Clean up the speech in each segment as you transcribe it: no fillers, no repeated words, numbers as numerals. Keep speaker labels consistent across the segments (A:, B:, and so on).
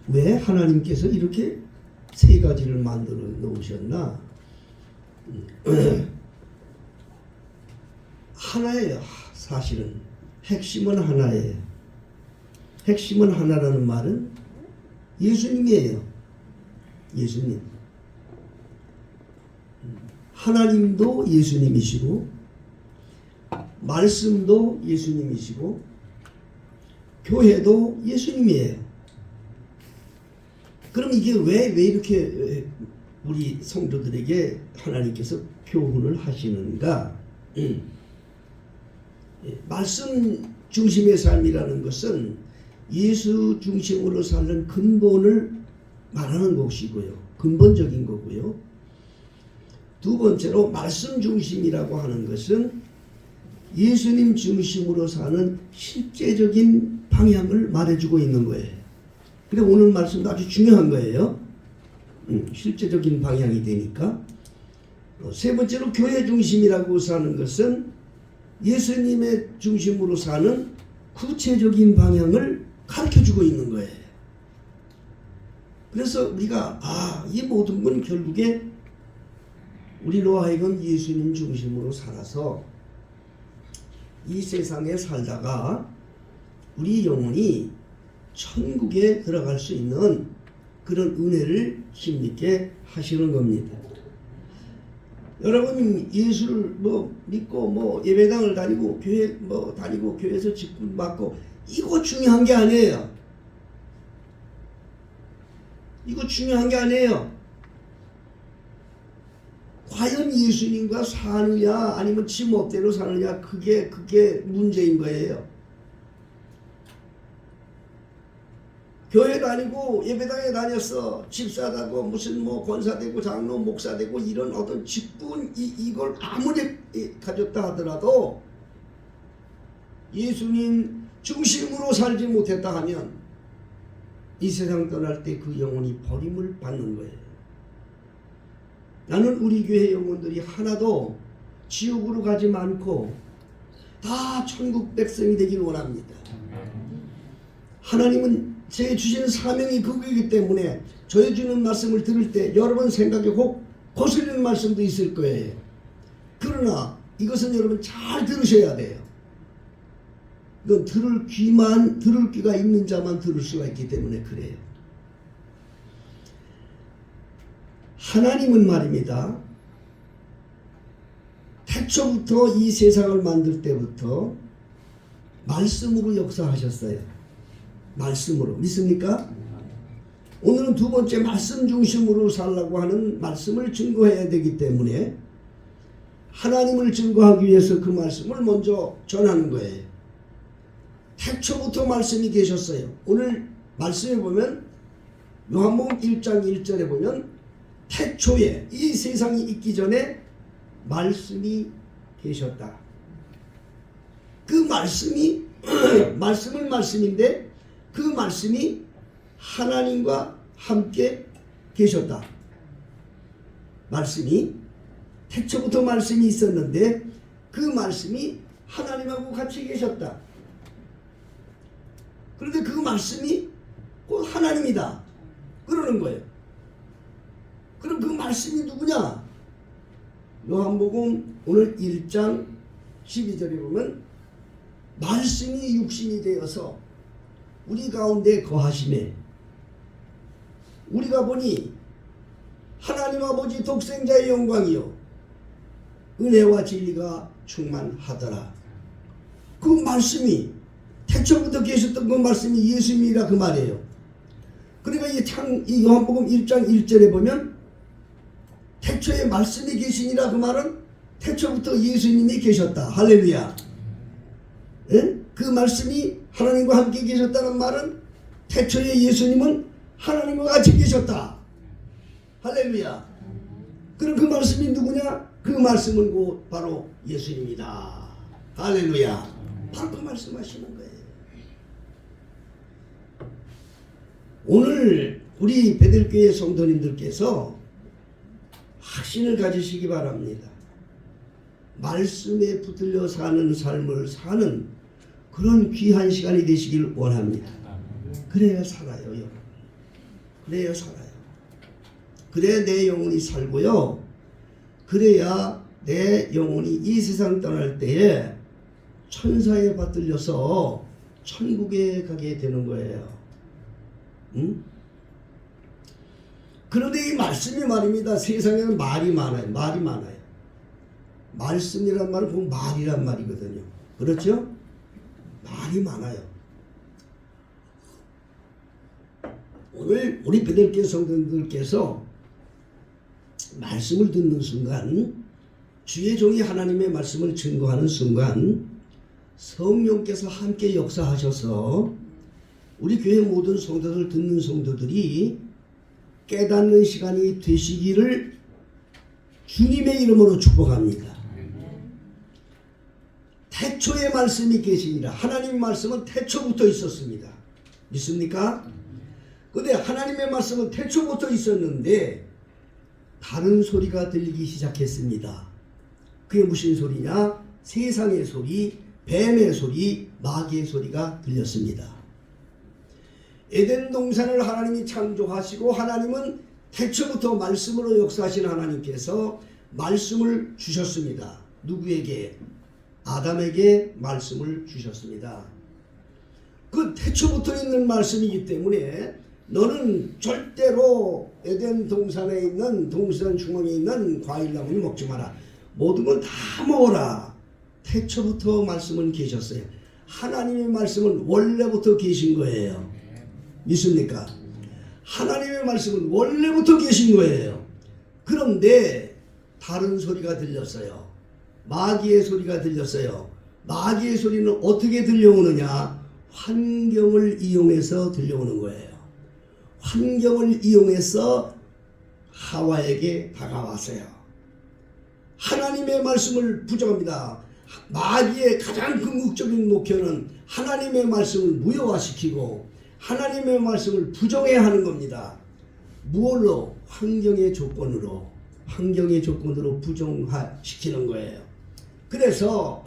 A: 왜 하나님께서 이렇게 세 가지를 만들어 놓으셨나? 하나예요. 사실은 핵심은 하나예요. 핵심은 하나라는 말은 예수님이에요. 예수님. 하나님도 예수님이시고 말씀도 예수님이시고 교회도 예수님이에요. 그럼 이게 왜 이렇게 우리 성도들에게 하나님께서 교훈을 하시는가? 말씀 중심의 삶이라는 것은 예수 중심으로 사는 근본을 말하는 것이고요. 근본적인 거고요. 두 번째로 말씀 중심이라고 하는 것은 예수님 중심으로 사는 실제적인 방향을 말해주고 있는 거예요. 그래서 오늘 말씀도 아주 중요한 거예요. 실제적인 방향이 되니까. 세 번째로 교회 중심이라고 사는 것은 예수님의 중심으로 사는 구체적인 방향을 가르쳐주고 있는 거예요. 그래서 우리가 이 모든 건 결국에 우리로 하여금 예수님 중심으로 살아서 이 세상에 살다가 우리 영혼이 천국에 들어갈 수 있는 그런 은혜를 힘있게 하시는 겁니다. 여러분 예수를 믿고 예배당을 다니고 교회 다니고 교회에서 직분 받고 이거 중요한 게 아니에요. 이거 중요한 게 아니에요. 과연 예수님과 사느냐 아니면 지 멋대로 사느냐 그게 문제인 거예요. 교회 다니고 예배당에 다녔어. 집사다고 무슨 권사되고 장로 목사되고 이런 어떤 직분 이걸 아무리 가졌다 하더라도 예수님 중심으로 살지 못했다 하면 이 세상 떠날 때 그 영혼이 버림을 받는 거예요. 나는 우리 교회 영혼들이 하나도 지옥으로 가지 않고 다 천국 백성이 되길 원합니다. 하나님은 제 주시는 사명이 그거이기 때문에 저희 주는 말씀을 들을 때 여러분 생각에 혹 거슬리는 말씀도 있을 거예요. 그러나 이것은 여러분 잘 들으셔야 돼요. 이건 들을 귀가 있는 자만 들을 수가 있기 때문에 그래요. 하나님은 말입니다. 태초부터 이 세상을 만들 때부터 말씀으로 역사하셨어요. 말씀으로. 믿습니까? 오늘은 두 번째 말씀 중심으로 살라고 하는 말씀을 증거해야 되기 때문에 하나님을 증거하기 위해서 그 말씀을 먼저 전하는 거예요. 태초부터 말씀이 계셨어요. 오늘 말씀에 보면 요한복음 1장 1절에 보면 태초에 이 세상이 있기 전에 말씀이 계셨다. 그 말씀이 말씀은 말씀인데 그 말씀이 하나님과 함께 계셨다. 말씀이 태초부터 말씀이 있었는데 그 말씀이 하나님하고 같이 계셨다. 그런데 그 말씀이 곧 하나님이다. 그러는 거예요. 그럼 그 말씀이 누구냐? 요한복음 오늘 1장 12절에 보면 말씀이 육신이 되어서 우리 가운데 거하심에 우리가 보니 하나님 아버지 독생자의 영광이요 은혜와 진리가 충만하더라. 그 말씀이 태초부터 계셨던 그 말씀이 예수님이라 그 말이에요. 그러니까 이 요한복음 1장 1절에 보면 태초에 말씀이 계시니라 그 말은 태초부터 예수님이 계셨다. 할렐루야. 예? 그 말씀이 하나님과 함께 계셨다는 말은 태초에 예수님은 하나님과 같이 계셨다. 할렐루야. 그럼 그 말씀이 누구냐? 그 말씀은 곧 바로 예수님이다. 할렐루야. 바로 그 말씀하시는 거예요. 오늘 우리 베들교회 성도님들께서 확신을 가지시기 바랍니다. 말씀에 붙들려 사는 삶을 사는 그런 귀한 시간이 되시길 원합니다. 그래야 살아요. 여러분. 그래야 살아요. 그래야 내 영혼이 살고요. 그래야 내 영혼이 이 세상 떠날 때에 천사에 받들려서 천국에 가게 되는 거예요. 응? 그런데 이 말씀이 말입니다. 세상에는 말이 많아요. 말이 많아요. 말씀이란 말은 그 말이란 말이거든요. 그렇죠? 말이 많아요. 오늘 우리 베들레 성도들께서 말씀을 듣는 순간, 주의 종이 하나님의 말씀을 증거하는 순간 성령께서 함께 역사하셔서 우리 교회 모든 성도들, 듣는 성도들이 깨닫는 시간이 되시기를 주님의 이름으로 축복합니다. 태초에 말씀이 계시니라. 하나님의 말씀은 태초부터 있었습니다. 믿습니까? 근데 하나님의 말씀은 태초부터 있었는데 다른 소리가 들리기 시작했습니다. 그게 무슨 소리냐? 세상의 소리, 뱀의 소리, 마귀의 소리가 들렸습니다. 에덴 동산을 하나님이 창조하시고 하나님은 태초부터 말씀으로 역사하신 하나님께서 말씀을 주셨습니다. 누구에게? 아담에게 말씀을 주셨습니다. 그 태초부터 있는 말씀이기 때문에 너는 절대로 에덴 동산에 있는 동산 중앙에 있는 과일나무를 먹지 마라. 모든 건 다 먹어라. 태초부터 말씀은 계셨어요. 하나님의 말씀은 원래부터 계신 거예요. 믿습니까? 하나님의 말씀은 원래부터 계신 거예요. 그런데 다른 소리가 들렸어요. 마귀의 소리가 들렸어요. 마귀의 소리는 어떻게 들려오느냐? 환경을 이용해서 들려오는 거예요. 환경을 이용해서 하와에게 다가왔어요. 하나님의 말씀을 부정합니다. 마귀의 가장 궁극적인 목표는 하나님의 말씀을 무효화시키고 하나님의 말씀을 부정해야 하는 겁니다. 무엇로? 환경의 조건으로 부정시키는 거예요. 그래서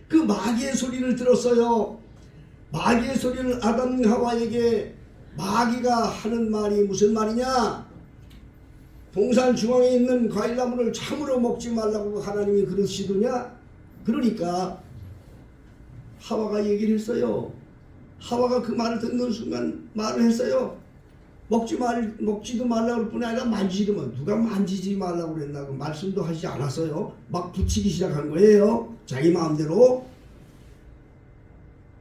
A: 그 마귀의 소리를 들었어요. 마귀의 소리를 아담 하와에게 마귀가 하는 말이 무슨 말이냐? 동산 중앙에 있는 과일나무를 참으로 먹지 말라고 하나님이 그러시더냐? 그러니까 하와가 얘기를 했어요. 하와가 그 말을 듣는 순간 말을 했어요. 먹지도 말라고 할 뿐이 아니라 만지지도 마. 누가 만지지 말라고 그랬나? 그 말씀도 하시지 않았어요. 막 붙이기 시작한 거예요. 자기 마음대로.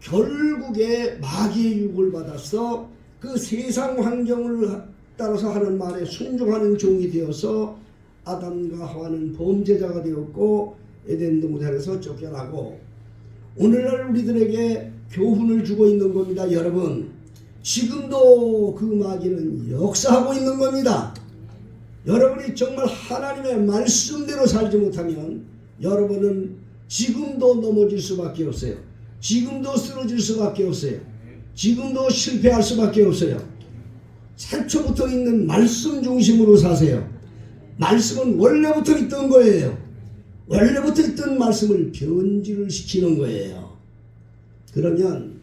A: 결국에 마귀의 유혹을 받아서 그 세상 환경을 따라서 하는 말에 순종하는 종이 되어서 아담과 하와는 범죄자가 되었고 에덴 동산에서 쫓겨나고 오늘날 우리들에게 교훈을 주고 있는 겁니다. 여러분, 지금도 그 마귀는 역사하고 있는 겁니다. 여러분이 정말 하나님의 말씀대로 살지 못하면 여러분은 지금도 넘어질 수밖에 없어요. 지금도 쓰러질 수밖에 없어요. 지금도 실패할 수밖에 없어요. 태초부터 있는 말씀 중심으로 사세요. 말씀은 원래부터 있던 거예요. 원래부터 있던 말씀을 변질을 시키는 거예요. 그러면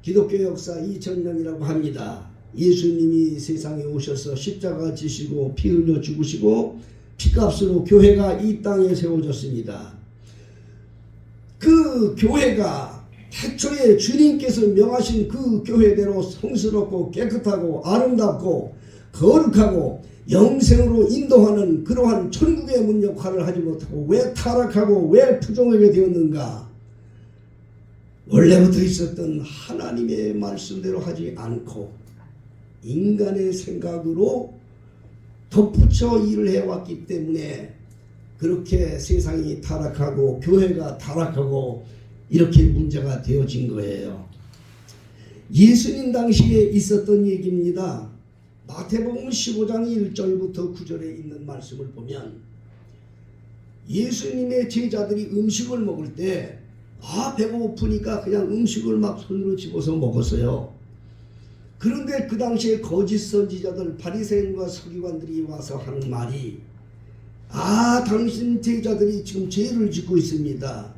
A: 기독교 역사 2000년이라고 합니다. 예수님이 세상에 오셔서 십자가 지시고 피 흘려 죽으시고 피값으로 교회가 이 땅에 세워졌습니다. 그 교회가 태초에 주님께서 명하신 그 교회대로 성스럽고 깨끗하고 아름답고 거룩하고 영생으로 인도하는 그러한 천국의 문 역할을 하지 못하고 왜 타락하고 왜 부정하게 되었는가? 원래부터 있었던 하나님의 말씀대로 하지 않고 인간의 생각으로 덧붙여 일을 해왔기 때문에 그렇게 세상이 타락하고 교회가 타락하고 이렇게 문제가 되어진 거예요. 예수님 당시에 있었던 얘기입니다. 마태복음 15장 1절부터 9절에 있는 말씀을 보면 예수님의 제자들이 음식을 먹을 때 배고프니까 그냥 음식을 막 손으로 집어서 먹었어요. 그런데 그 당시에 거짓 선지자들 바리새인과 서기관들이 와서 하는 말이 당신 제자들이 지금 죄를 짓고 있습니다.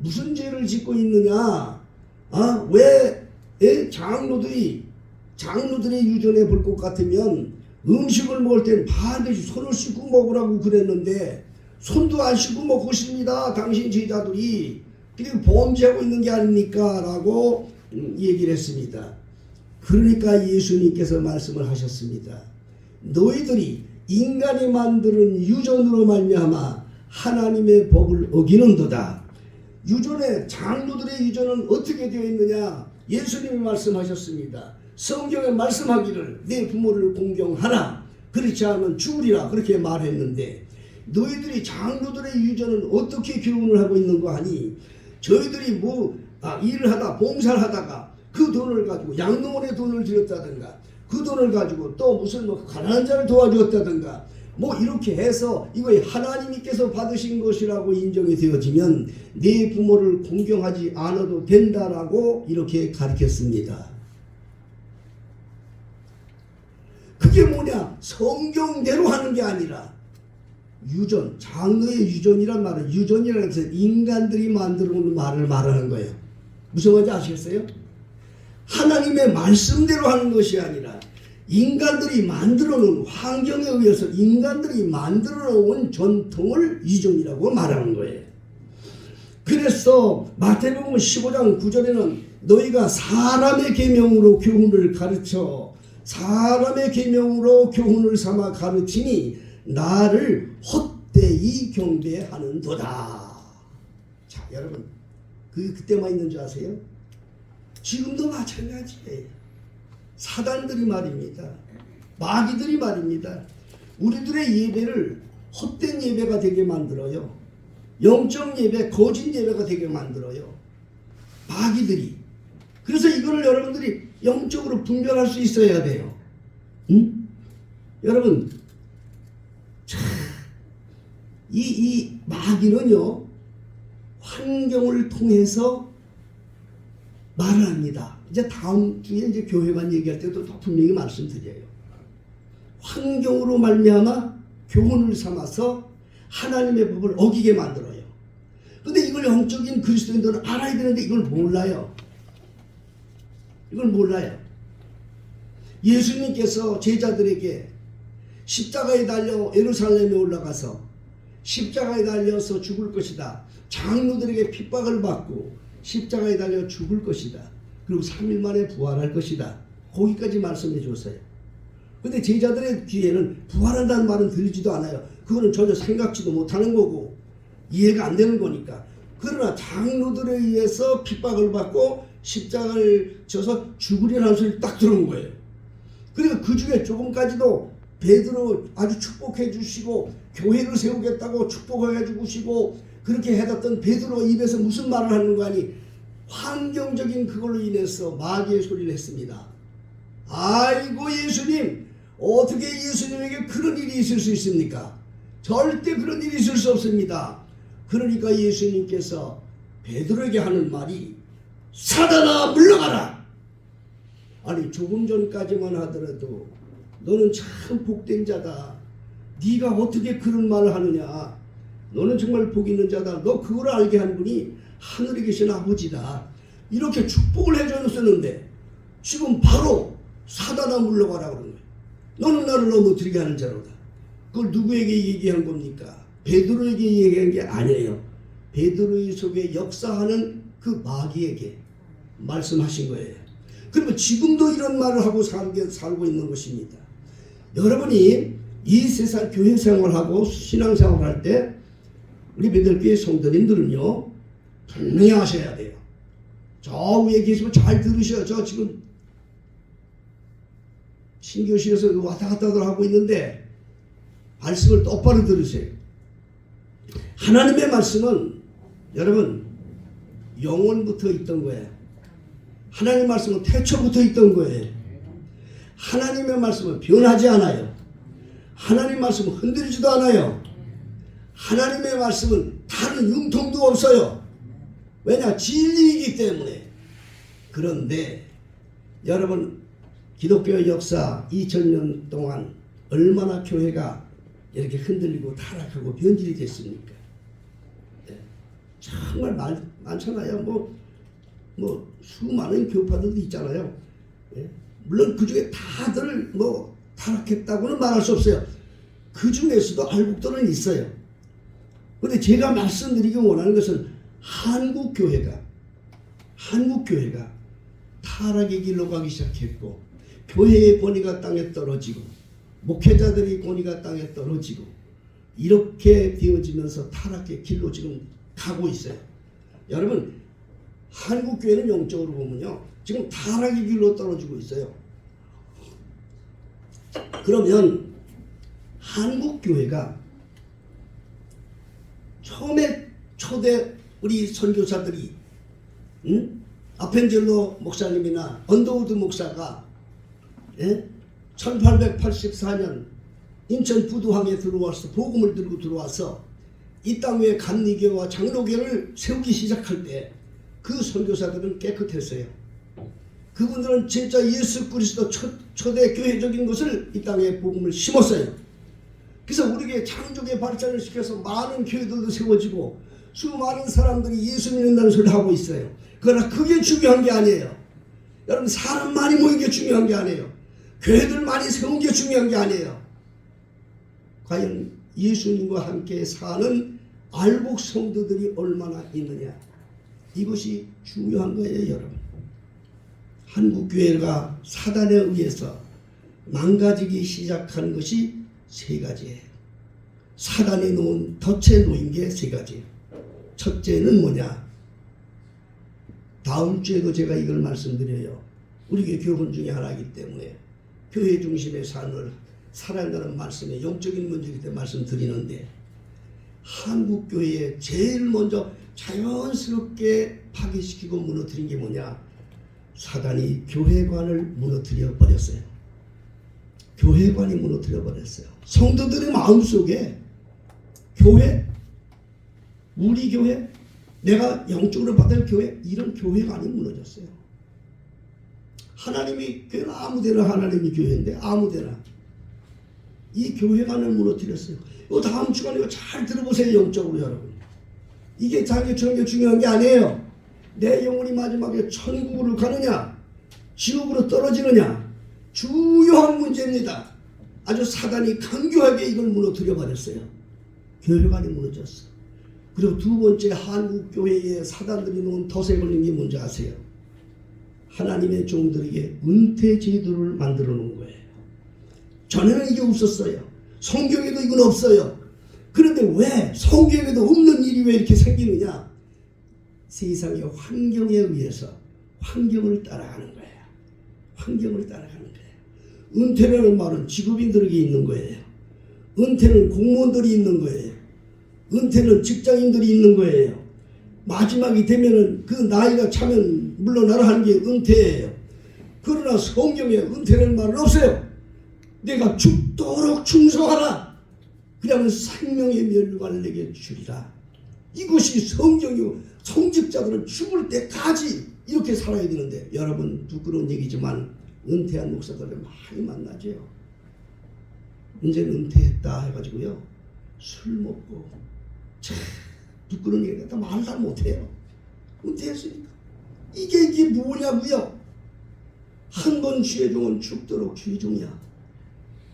A: 무슨 죄를 짓고 있느냐? 왜 장로들이 장로들의 유전에 볼 것 같으면 음식을 먹을 땐 반드시 손을 씻고 먹으라고 그랬는데 손도 안 씻고 먹고 있습니다. 당신 제자들이. 그리고 범죄하고 있는 게 아닙니까? 라고 얘기를 했습니다. 그러니까 예수님께서 말씀을 하셨습니다. 너희들이 인간이 만드는 유전으로 말미암아 하나님의 법을 어기는도다. 유전의 장로들의 유전은 어떻게 되어 있느냐? 예수님이 말씀하셨습니다. 성경에 말씀하기를 내 부모를 공경하라. 그렇지 않으면 죽으리라. 그렇게 말했는데 너희들이 장로들의 유전은 어떻게 교훈을 하고 있는 거 하니? 저희들이 일을 하다 봉사를 하다가 그 돈을 가지고 양로원에 돈을 들였다든가 그 돈을 가지고 또 무슨 가난한 자를 도와주었다든가 이렇게 해서 이거 하나님께서 받으신 것이라고 인정이 되어지면 내 부모를 공경하지 않아도 된다라고 이렇게 가르쳤습니다. 그게 뭐냐? 성경대로 하는 게 아니라 유전, 장로의 유전이란 말은 유전이라는 것은 인간들이 만들어 놓은 말을 말하는 거예요. 무슨 말인지 아시겠어요? 하나님의 말씀대로 하는 것이 아니라 인간들이 만들어 놓은 환경에 의해서 인간들이 만들어 놓은 전통을 유전이라고 말하는 거예요. 그래서 마태복음 15장 9절에는 너희가 사람의 계명으로 교훈을 가르쳐 사람의 계명으로 교훈을 삼아 가르치니 나를 헛되이 경배하는도다. 자, 여러분 그때만 있는 줄 아세요? 지금도 마찬가지예요. 사단들이 말입니다. 마귀들이 말입니다. 우리들의 예배를 헛된 예배가 되게 만들어요. 영적 예배, 거짓 예배가 되게 만들어요. 마귀들이. 그래서 이거를 여러분들이 영적으로 분별할 수 있어야 돼요. 응? 여러분 이 마귀는요 환경을 통해서 말을 합니다. 이제 다음 주에 이제 교회만 얘기할 때도 더 분명히 말씀드려요. 환경으로 말미암아 교훈을 삼아서 하나님의 법을 어기게 만들어요. 근데 이걸 영적인 그리스도인들은 알아야 되는데 이걸 몰라요. 이걸 몰라요. 예수님께서 제자들에게 십자가에 달려 예루살렘에 올라가서 십자가에 달려서 죽을 것이다. 장로들에게 핍박을 받고 십자가에 달려 죽을 것이다. 그리고 3일 만에 부활할 것이다. 거기까지 말씀해 줬어요. 근데 제자들의 귀에는 부활한다는 말은 들리지도 않아요. 그거는 전혀 생각지도 못하는 거고 이해가 안 되는 거니까. 그러나 장로들에 의해서 핍박을 받고 십자가를 져서 죽으리라는 소리 딱 들은 거예요. 그리고 그 중에 조금까지도 베드로 아주 축복해 주시고 교회를 세우겠다고 축복해 주시고 그렇게 해뒀던 베드로 입에서 무슨 말을 하는 거 아니? 환경적인 그걸로 인해서 마귀의 소리를 했습니다. 아이고 예수님, 어떻게 예수님에게 그런 일이 있을 수 있습니까? 절대 그런 일이 있을 수 없습니다. 그러니까 예수님께서 베드로에게 하는 말이 사단아 물러가라. 아니 조금 전까지만 하더라도 너는 참 복된 자다. 네가 어떻게 그런 말을 하느냐. 너는 정말 복 있는 자다. 너 그걸 알게 한 분이 하늘에 계신 아버지다. 이렇게 축복을 해줬었는데 지금 바로 사단아 물러가라 그러는 거예요. 너는 나를 넘어뜨리게 하는 자로다. 그걸 누구에게 얘기한 겁니까? 베드로에게 얘기한 게 아니에요. 베드로의 속에 역사하는 그 마귀에게 말씀하신 거예요. 그러면 지금도 이런 말을 하고 살고 있는 것입니다. 여러분이 이 세상 교회 생활하고 신앙 생활할 때 우리 베들교회 성도님들은요 분명히 하셔야 돼요. 저 위에 계시면 잘 들으셔요. 저 지금 신교실에서 왔다 갔다들 하고 있는데 말씀을 똑바로 들으세요. 하나님의 말씀은 여러분 영원부터 있던 거예요. 하나님의 말씀은 태초부터 있던 거예요. 하나님의 말씀은 변하지 않아요. 하나님의 말씀은 흔들리지도 않아요. 하나님의 말씀은 다른 융통도 없어요. 왜냐? 진리이기 때문에. 그런데 여러분 기독교의 역사 2000년 동안 얼마나 교회가 이렇게 흔들리고 타락하고 변질이 됐습니까? 네. 정말 많잖아요. 뭐 수많은 교파들도 있잖아요. 네. 물론 그 중에 다들 뭐 타락했다고는 말할 수 없어요. 그 중에서도 알곡들은 있어요. 그런데 제가 말씀드리기 원하는 것은 한국교회가 타락의 길로 가기 시작했고, 교회의 권위가 땅에 떨어지고, 목회자들의 권위가 땅에 떨어지고, 이렇게 되어지면서 타락의 길로 지금 가고 있어요. 여러분, 한국교회는 영적으로 보면요, 지금 타락의 길로 떨어지고 있어요. 그러면 한국교회가 처음에 초대 우리 선교사들이 아펜젤로 목사님이나 언더우드 목사가 1884년 인천 부두항에 들어와서 복음을 들고 들어와서 이 땅 위에 감리교와 장로교를 세우기 시작할 때 그 선교사들은 깨끗했어요. 그분들은 진짜 예수 그리스도 초대 교회적인 것을 이 땅에 복음을 심었어요. 그래서 우리에게 창조의 발전을 시켜서 많은 교회들도 세워지고 수많은 사람들이 예수 믿는다는 소리를 하고 있어요. 그러나 그게 중요한 게 아니에요. 여러분, 사람 많이 모인 게 중요한 게 아니에요. 교회들 많이 세운 게 중요한 게 아니에요. 과연 예수님과 함께 사는 알곡 성도들이 얼마나 있느냐, 이것이 중요한 거예요. 여러분, 한국교회가 사단에 의해서 망가지기 시작한 것이 세 가지예요. 사단이 놓은 덫에 놓인 게 세 가지예요. 첫째는 뭐냐? 다음 주에도 제가 이걸 말씀드려요. 우리 교회 교훈 중에 하나이기 때문에 교회 중심의 삶을 살아가는 말씀에 영적인 문제이기 때문에 말씀드리는데, 한국교회에 제일 먼저 자연스럽게 파괴시키고 무너뜨린 게 뭐냐? 사단이 교회관을 무너뜨려 버렸어요. 교회관이 무너뜨려 버렸어요. 성도들의 마음속에 교회, 우리 교회, 내가 영적으로 받을 교회, 이런 교회관이 무너졌어요. 하나님이 교회는 아무데나 하나님이 교회인데 아무데나 이 교회관을 무너뜨렸어요. 이거 다음 주간 이거 잘 들어보세요. 영적으로 여러분, 이게 자기 주는 게 중요한 게 아니에요. 내 영혼이 마지막에 천국으로 가느냐 지옥으로 떨어지느냐, 중요한 문제입니다. 아주 사단이 강교하게 이걸 무너뜨려 버렸어요. 교회관이 무너졌어. 그리고 두 번째, 한국교회에 사단들이 놓은 덫에 걸린 게 뭔지 아세요? 하나님의 종들에게 은퇴 제도를 만들어 놓은 거예요. 전에는 이게 없었어요. 성경에도 이건 없어요. 그런데 왜 성경에도 없는 일이 왜 이렇게 생기느냐? 세상의 환경에 의해서 환경을 따라가는 거예요. 환경을 따라가는 거예요. 은퇴라는 말은 직업인들에게 있는 거예요. 은퇴는 공무원들이 있는 거예요. 은퇴는 직장인들이 있는 거예요. 마지막이 되면은 그 나이가 차면 물러나라 하는 게 은퇴예요. 그러나 성경에 은퇴라는 말은 없어요. 내가 죽도록 충성하라. 그러면 생명의 면류관을 내게 주리라. 이것이 성경이고, 성직자들은 죽을 때까지 이렇게 살아야 되는데, 여러분, 부끄러운 얘기지만 은퇴한 목사들을 많이 만나죠. 이제는 은퇴했다 해가지고요, 술 먹고, 참 부끄러운 얘기가 말을 다 못해요. 은퇴했으니까. 이게 뭐냐고요? 한 번 주의 종은 죽도록 주의 종이야.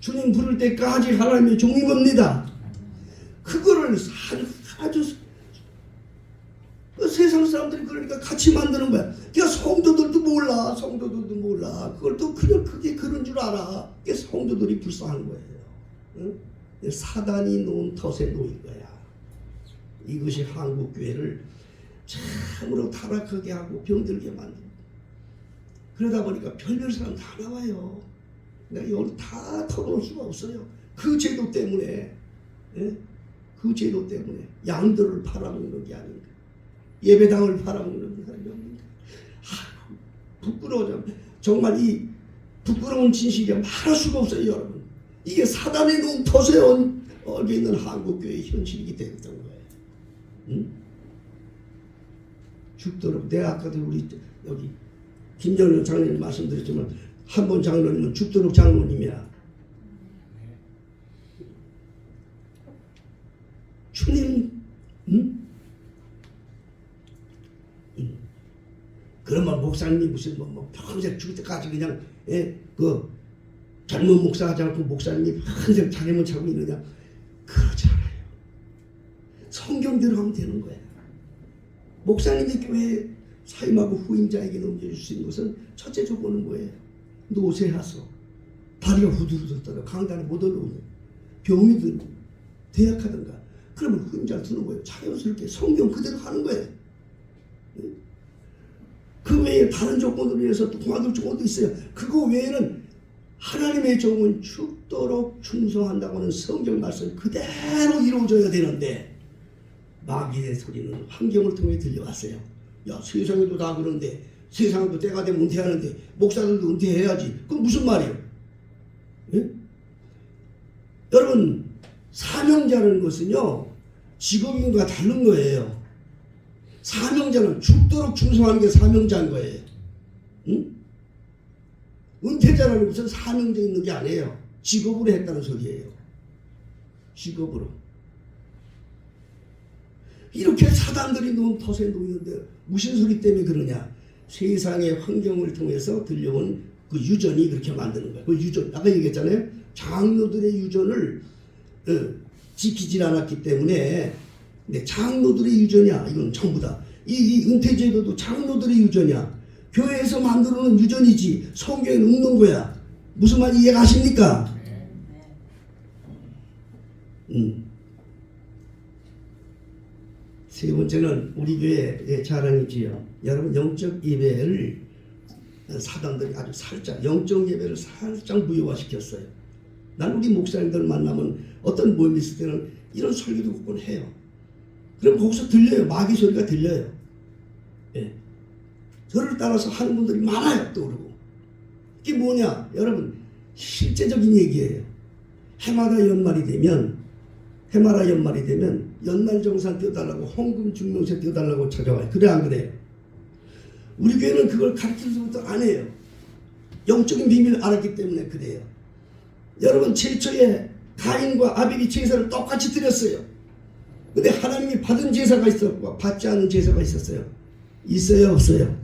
A: 주님 부를 때까지 하나님의 종인 겁니다. 그거를 아주 세상 사람들이 그러니까 같이 만드는 거야. 그러니까 성도들도 몰라. 그걸 또 그냥 그게 그런 줄 알아. 이게 성도들이 불쌍한 거예요. 응? 사단이 놓은 덫에 놓인 거야. 이것이 한국교회를 참으로 타락하게 하고 병들게 만듭니다. 그러다 보니까 별별 사람 다 나와요. 내가 여기 다 털어놓을 수가 없어요. 그 제도 때문에, 그 제도 때문에 양들을 팔아먹는 게 아닌가, 예배당을 팔아먹는 게 아닌가. 부끄러워. 정말 이 부끄러운 진실이 말할 수가 없어요. 여러분, 이게 사단의 놓은 덫에 얽혀 있는 한국교회의 현실이기 때문인 거예요. 응? 죽도록, 내가 아까도 우리 여기 김정일 장로님 말씀드렸지만, 한 번 장로님은 죽도록 장로님이야. 주님, 그러면 목사님이 무슨 평생 죽을 때까지 그냥 그 젊은 목사 하지 않고 목사님이 항상 자기만 차고 있느냐? 그렇지 않아요. 성경대로 하면 되는 거예요. 목사님이 교회 사임하고 후임자에게 넘겨줄 수 있는 것은 첫째 조건은 뭐예요? 노쇠하소. 다리가 후들후들 떨어 강단에 못 올라오는 병이 들고 대약하든가 그러면 후임자를 두는 거예요. 자연스럽게 성경 그대로 하는 거예요. 그 외에 다른 조건으로 인해서 또 도와줄 조건도 있어요. 그거 외에는 하나님의 종은 죽도록 충성한다고는 성경 말씀 그대로 이루어져야 되는데 마귀의 소리는 환경을 통해 들려왔어요. 야, 세상에도 다 그런데 세상에도 때가 되면 은퇴하는데 목사들도 은퇴해야지. 그건 무슨 말이에요? 예? 여러분 사명자라는 것은요 직업인과 다른 거예요. 사명자는 죽도록 충성하는 게 사명자인 거예요. 응? 은퇴자라는 것은 사명자 있는 게 아니에요. 직업으로 했다는 소리예요. 직업으로. 이렇게 사단들이 놓은 덫에 놓이는데 무슨 소리 때문에 그러냐? 세상의 환경을 통해서 들려온 그 유전이 그렇게 만드는 거예요. 그 유전, 아까 얘기했잖아요. 장로들의 유전을 지키질 않았기 때문에 장로들의 유전이야. 이건 전부 다. 이 은퇴제도도 장로들의 유전이야. 교회에서 만들어놓은 유전이지 성경에 없는 거야. 무슨 말인지 이해가 가십니까? 세 번째는 우리 교회의 자랑이지요. 여러분 영적 예배를 사단들이 아주 살짝 영적 예배를 살짝 무효화시켰어요. 난 우리 목사님들 만나면 어떤 모임이 있을 때는 이런 설교도 꼭 해요. 그럼 거기서 들려요. 마귀 소리가 들려요. 예. 저를 따라서 하는 분들이 많아요. 또 그러고. 이게 뭐냐? 여러분 실제적인 얘기예요. 해마다 연말이 되면 연말정산 띄워달라고 헌금 증명서 띄워달라고 찾아와요. 그래 안 그래요? 우리 교회는 그걸 가르치면서부터 안 해요. 영적인 비밀을 알았기 때문에 그래요. 여러분 최초에 가인과 아벨이 제사를 똑같이 드렸어요. 근데 하나님이 받은 제사가 있었고 받지 않은 제사가 있었어요. 있어요 없어요?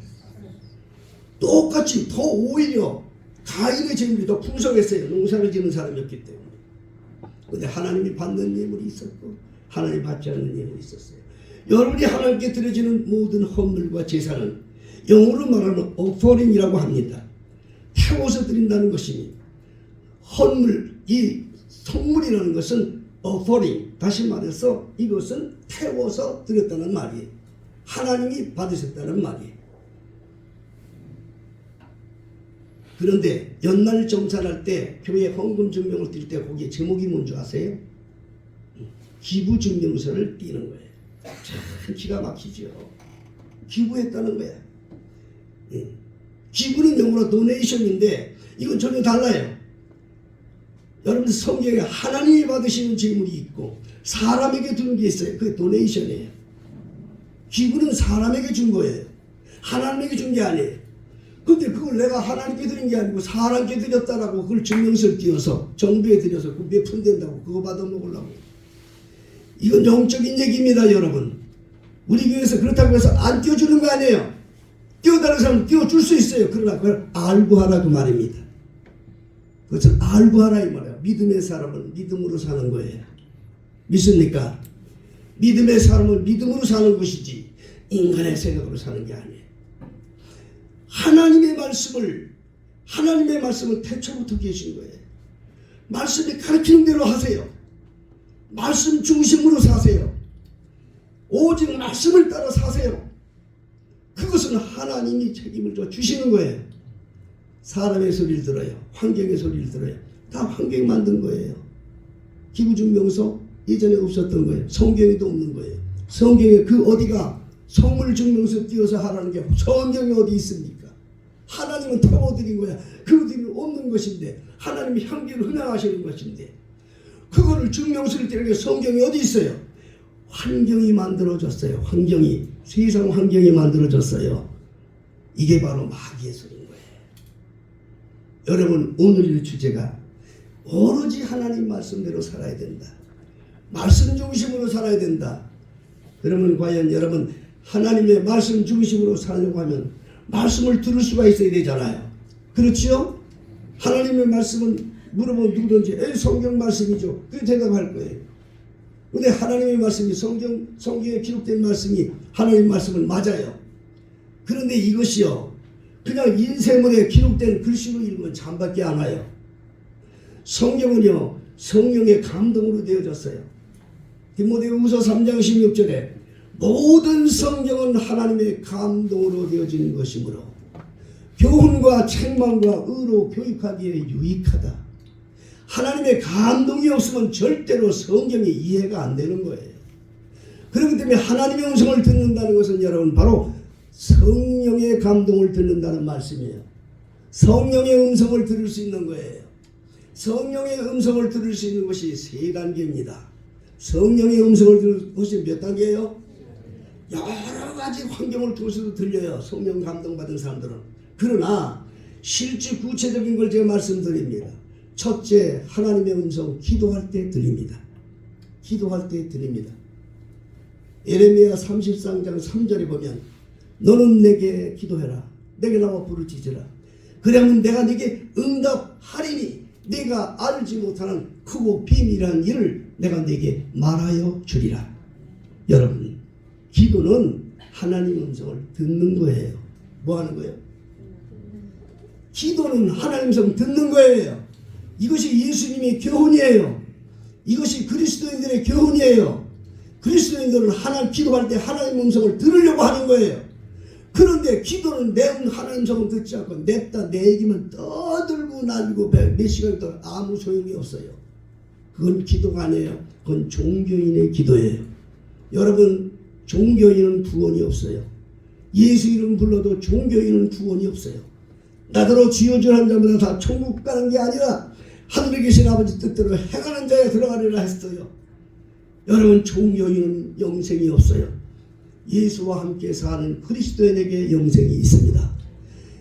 A: 똑같이 더 오히려 가인의 제물이 더 풍성했어요. 농사를 지는 사람이었기 때문에. 근데 하나님이 받는 예물이 있었고 하나님이 받지 않는 예물이 있었어요. 여러분이 하나님께 드려지는 모든 헌물과 제사는 영어로 말하는 오퍼링이라고 합니다. 태워서 드린다는 것입니다. 헌물, 이 성물이라는 것은 오퍼링, 다시 말해서 이것은 태워서 드렸다는 말이에요. 하나님이 받으셨다는 말이에요. 그런데 연말 정산할 때 교회 헌금 증명을 띨 때 거기에 제목이 뭔지 아세요? 기부 증명서를 띄는 거예요. 참 기가 막히죠. 기부했다는 거야. 기부는 영어로 도네이션인데 이건 전혀 달라요. 여러분 성경에 하나님이 받으시는 제물이 있고 사람에게 주는 게 있어요. 그게 도네이션이에요. 기부는 사람에게 준 거예요. 하나님에게 준 게 아니에요. 근데 그걸 내가 하나님께 드린 게 아니고 사람께 드렸다라고 그걸 증명서를 띄워서 정부에 드려서 그 몇 푼 된다고 그거 받아먹으려고. 이건 영적인 얘기입니다 여러분. 우리 교회에서 그렇다고 해서 안 띄워주는 거 아니에요. 띄워달라는 사람은 띄워줄 수 있어요. 그러나 그걸 알고 하라 그 말입니다. 그것을 알고 하라 이 말이에요. 믿음의 사람은 믿음으로 사는 거예요. 믿습니까? 믿음의 사람은 믿음으로 사는 것이지 인간의 생각으로 사는 게 아니에요. 하나님의 말씀을 태초부터 계신 거예요. 말씀이 가르치는 대로 하세요. 말씀 중심으로 사세요. 오직 말씀을 따라 사세요. 그것은 하나님이 책임을 져 주시는 거예요. 사람의 소리를 들어요. 환경의 소리를 들어요. 다 환경이 만든 거예요. 기부증명서 예전에 없었던 거예요. 성경에도 없는 거예요. 성경에 그 어디가 성물증명서 띄워서 하라는 게 성경에 어디 있습니까? 하나님은 태워드린 거야. 그들이 없는 것인데 하나님이 향기를 흥행하시는 것인데 그거를 증명서를 띄우는 게 성경이 어디 있어요? 환경이 만들어졌어요. 환경이 세상 환경이 만들어졌어요. 이게 바로 마귀의 소리인 거예요. 여러분 오늘의 주제가 오로지 하나님 말씀대로 살아야 된다. 말씀 중심으로 살아야 된다. 그러면 과연 여러분 하나님의 말씀 중심으로 살려고 하면 말씀을 들을 수가 있어야 되잖아요. 그렇지요? 하나님의 말씀은 물어보면 누구든지 성경 말씀이죠. 그 대답할 거예요. 근데 하나님의 말씀이 성경에 기록된 말씀이 하나님 말씀은 맞아요. 그런데 이것이요, 그냥 인쇄물에 기록된 글씨로 읽으면 잠밖에 안 와요. 성경은요, 성령의 감동으로 되어졌어요. 디모데후서 3장 16절에 모든 성경은 하나님의 감동으로 되어지는 것이므로 교훈과 책망과 의로 교육하기에 유익하다. 하나님의 감동이 없으면 절대로 성경이 이해가 안 되는 거예요. 그렇기 때문에 하나님의 음성을 듣는다는 것은 여러분 바로 성령의 감동을 듣는다는 말씀이에요. 성령의 음성을 들을 수 있는 거예요. 성령의 음성을 들을 수 있는 것이 세 단계입니다. 성령의 음성을 들을 것이 몇 단계예요? 여러 가지 환경을 통해서도 들려요. 성령 감동받은 사람들은. 그러나 실제 구체적인 걸 제가 말씀드립니다. 첫째, 하나님의 음성 기도할 때 들립니다. 기도할 때 들립니다. 예레미야 33장 3절에 보면 너는 내게 기도해라. 내게 나와 부르짖으라. 그러면 내가 네게 응답하리니 네가 알지 못하는 크고 비밀한 일을 내가 네게 말하여 주리라. 여러분, 기도는 하나님의 음성을 듣는 거예요. 뭐 하는 거예요? 기도는 하나님의 음성 듣는 거예요. 이것이 예수님의 교훈이에요. 이것이 그리스도인들의 교훈이에요. 그리스도인들은 기도할 때 하나님의 음성을 들으려고 하는 거예요. 그런데 기도는 내 하나님의 음성을 듣지 않고 냅다 내 얘기만 떠들고 날리고 몇 시간 동안 아무 소용이 없어요. 그건 기도가 아니에요. 그건 종교인의 기도예요. 여러분, 종교인은 구원이 없어요. 예수 이름 불러도 종교인은 구원이 없어요. 나더러 지어주는 자마다 다 천국 가는 게 아니라 하늘에 계신 아버지 뜻대로 행하는 자에 들어가리라 했어요. 여러분, 종교인은 영생이 없어요. 예수와 함께 사는 그리스도인에게 영생이 있습니다.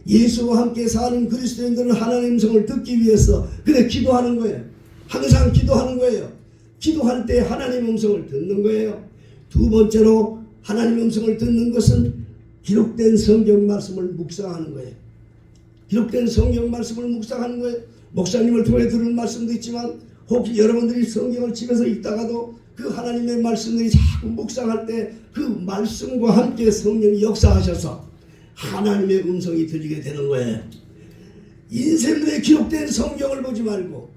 A: 예수와 함께 사는 그리스도인들은 하나님의 음성을 듣기 위해서 그래 기도하는 거예요. 항상 기도하는 거예요. 기도할 때 하나님의 음성을 듣는 거예요. 두 번째로 하나님의 음성을 듣는 것은 기록된 성경 말씀을 묵상하는 거예요. 기록된 성경 말씀을 묵상하는 거예요. 목사님을 통해 들은 말씀도 있지만 혹시 여러분들이 성경을 집에서 읽다가도 그 하나님의 말씀들이 자꾸 묵상할 때 그 말씀과 함께 성령이 역사하셔서 하나님의 음성이 들리게 되는 거예요. 인쇄물에 기록된 성경을 보지 말고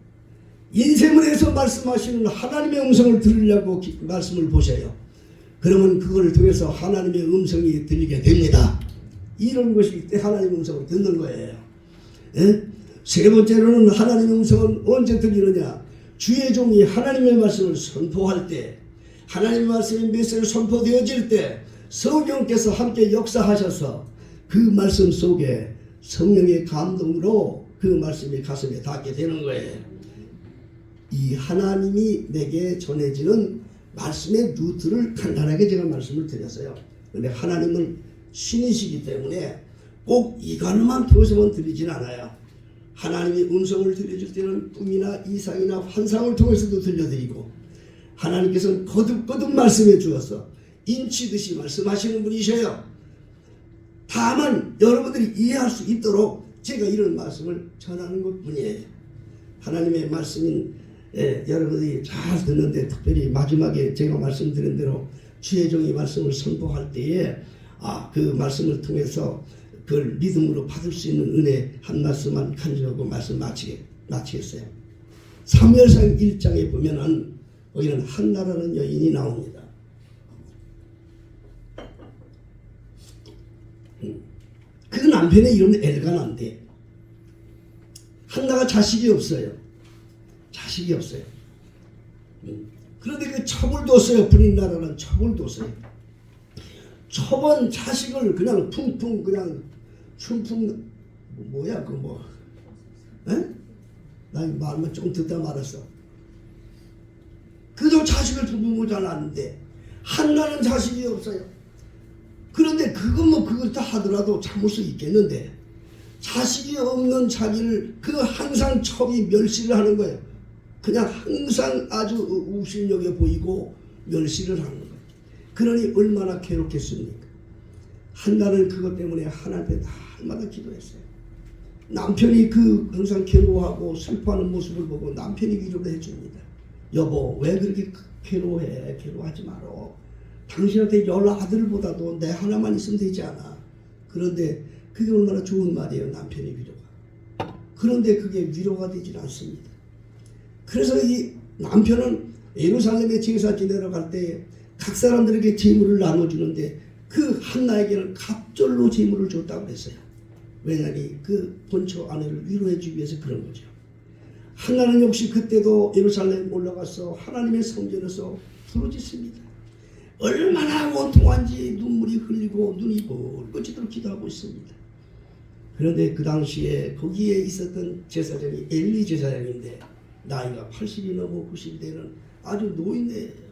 A: 인쇄물에서 말씀하시는 하나님의 음성을 들으려고 말씀을 보세요. 그러면 그걸 통해서 하나님의 음성이 들리게 됩니다. 이런 것이 하나님의 음성을 듣는 거예요. 예? 세 번째로는 하나님의 음성은 언제 들리느냐? 주의 종이 하나님의 말씀을 선포할 때, 하나님의 말씀이 메시지로 선포되어질 때 성령께서 함께 역사하셔서 그 말씀 속에 성령의 감동으로 그 말씀이 가슴에 닿게 되는 거예요. 이 하나님이 내게 전해지는 말씀의 루트를 간단하게 제가 말씀을 드렸어요. 그런데 하나님은 신이시기 때문에 꼭 이것만 통해서만 들리진 않아요. 하나님이 음성을 들려줄 때는 꿈이나 이상이나 환상을 통해서도 들려드리고, 하나님께서는 거듭거듭 말씀해 주어서 인치듯이 말씀하시는 분이셔요. 다만 여러분들이 이해할 수 있도록 제가 이런 말씀을 전하는 것뿐이에요. 하나님의 말씀인 여러분들이 잘 듣는데, 특별히 마지막에 제가 말씀드린 대로 주의 종이 말씀을 선포할 때에 그 말씀을 통해서 그걸 믿음으로 받을 수 있는 은혜 한 말씀만 간절하고 말씀 마치겠어요. 사무엘상 1장에 보면은 거기는 한나라는 여인이 나옵니다. 그 남편의 이름은 엘가나인데 한나가 자식이 없어요. 자식이 없어요. 그런데 그 첩을 뒀어요. 분인나라는 첩을 뒀어요. 첩은 자식을 그냥 퉁퉁 그냥 춤풍 뭐야 그 뭐? 에? 나 말만 조금 듣다 말았어. 그저 자식을 두고 잘 아는데 한나는 자식이 없어요. 그런데 그걸 다 하더라도 참을 수 있겠는데 자식이 없는 자기를 항상 첩이 멸시를 하는 거예요. 그냥 항상 아주 우신여겨 보이고 멸시를 하는 거예요. 그러니 얼마나 괴롭겠습니까? 한나는 그것 때문에 하나님께 날마다 기도했어요. 남편이 그 항상 괴로워하고 슬퍼하는 모습을 보고 남편이 위로를 해줍니다. 여보, 왜 그렇게 괴로워해? 괴로워하지 마라. 당신한테 10아들보다도 내 하나만 있으면 되지 않아. 그런데 그게 얼마나 좋은 말이에요, 남편의 위로가. 그런데 그게 위로가 되질 않습니다. 그래서 이 남편은 예루살렘에 제사 지내러 갈 때 각 사람들에게 재물을 나눠주는데 그 한나에게는 갑절로 재물을 줬다고 했어요. 왜냐하면 그 본처 아내를 위로해주기 위해서 그런 거죠. 한나는 역시 그때도 예루살렘 올라가서 하나님의 성전에서 부르짖습니다. 얼마나 원통한지 눈물이 흘리고 눈이 붉어지도록 기도하고 있습니다. 그런데 그 당시에 거기에 있었던 제사장이 엘리 제사장인데 나이가 80이 넘어 90이 되는 아주 노인네예요.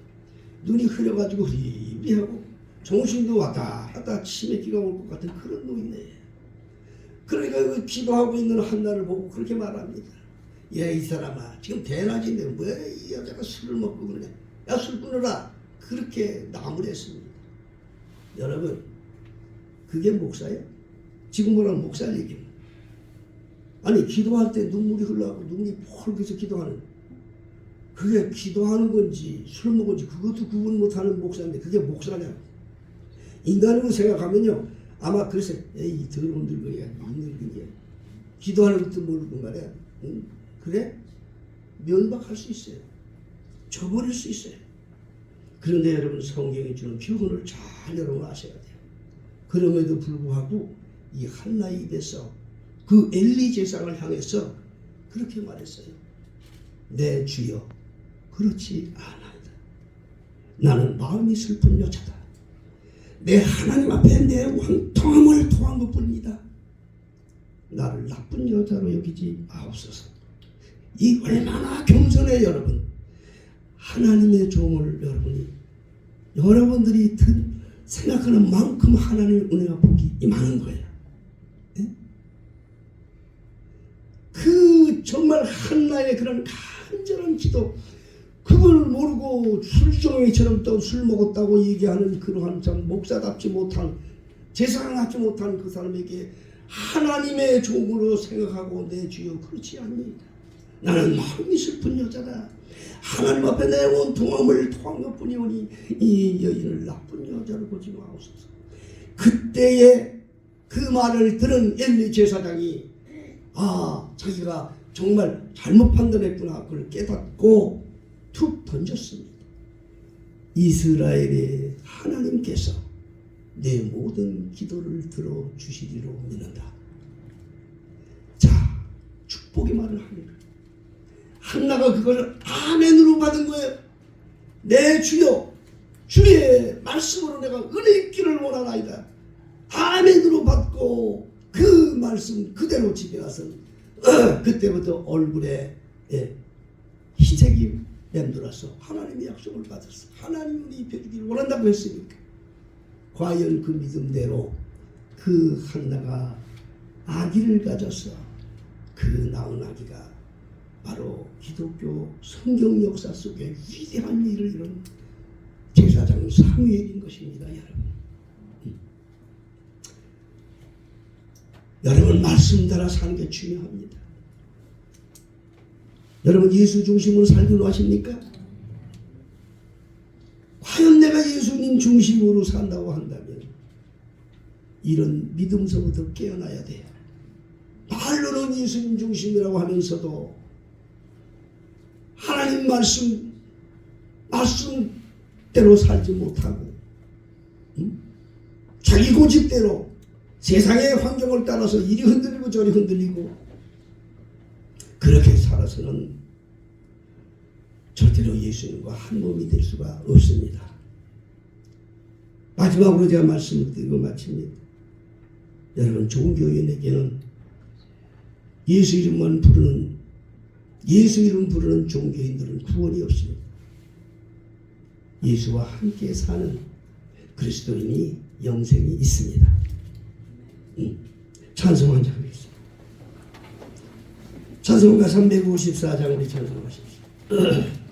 A: 눈이 흐려가지고 희비하고 정신도 왔다 갔다 치매기가 올 것 같은 그런 노인네예요. 그러니까 그 기도하고 있는 한나를 보고 그렇게 말합니다. 야, 이 사람아, 지금 대낮인데 왜 이 여자가 술을 먹고 그러냐? 야, 술 끊어라. 그렇게 나무랬습니다. 여러분, 그게 목사예요? 지금 뭐라는 목사 얘기입니다. 아니, 기도할 때 눈물이 흘러가고 눈이 펄개서 기도하는, 그게 기도하는 건지 술 먹은지 그것도 구분 못하는 목사인데 그게 목사냐고. 인간으로 생각하면요, 아마 그래서 에이 더러운 늙은이야, 이 늙은이야, 기도하는 것도 모르고 말이야. 응? 그래? 면박할 수 있어요. 저버릴 수 있어요. 그런데 여러분, 성경이 주는 교훈을 잘 여러분 아셔야 돼요. 그럼에도 불구하고 이 한나의 입에서 그 엘리 제사장을 향해서 그렇게 말했어요. 내 주여, 그렇지 않아이다. 나는 마음이 슬픈 여자다. 내 하나님 앞에 내 원통함을 토한 것뿐입니다. 나를 나쁜 여자로 여기지 마옵소서. 이 얼마나 겸손해 여러분. 하나님의 종을 여러분들이 생각하는 만큼 하나님의 은혜와 복이 임하는 거예요. 네? 그 정말 한나의 그런 간절한 기도, 그걸 모르고 술종이처럼 또 술 먹었다고 얘기하는 그러한 참 목사답지 못한, 제사장답지 못한 그 사람에게 하나님의 종으로 생각하고 내 주여 그렇지 않습니다. 나는 마음이 슬픈 여자다. 하나님 앞에 내 원통함을 토한 것뿐이오니 이 여인을 나쁜 여자로 보지 마옵소서. 그때에 그 말을 들은 엘리 제사장이 자기가 정말 잘못 판단했구나, 그걸 깨닫고 툭 던졌습니다. 이스라엘의 하나님께서 내 모든 기도를 들어주시리로 믿는다. 자, 축복의 말을 합니다. 한나가 그걸 아멘으로 받은 거예요. 내 주여, 주의 말씀으로 내가 은혜 있기를 원하나이다. 아멘으로 받고 그 말씀 그대로 집에 가서 그때부터 얼굴에 희색이 맴돌아서 하나님의 약속을 받았어. 하나님이 입혀주기를 원한다고 했으니까. 과연 그 믿음대로 그 한나가 아기를 가져서 그 낳은 아기가 바로 기독교 성경 역사 속에 위대한 일을 이룬 제사장 사무엘인 것입니다. 여러분 말씀 따라 사는 게 중요합니다. 여러분 예수 중심으로 살기로 하십니까? 과연 내가 예수님 중심으로 산다고 한다면 이런 믿음서부터 깨어나야 돼요. 말로는 예수님 중심이라고 하면서도 하나님 말씀대로 살지 못하고 자기 고집대로 세상의 환경을 따라서 이리 흔들리고 저리 흔들리고 그렇게 살아서는 절대로 예수님과 한 몸이 될 수가 없습니다. 마지막으로 제가 말씀을 드리고 마칩니다. 여러분 종교인에게는 예수 이름 부르는 종교인들은 구원이 없습니다. 예수와 함께 사는 그리스도인이 영생이 있습니다. 찬송 한번 하겠습니다. 찬송가 354장 우리 찬송하십시오.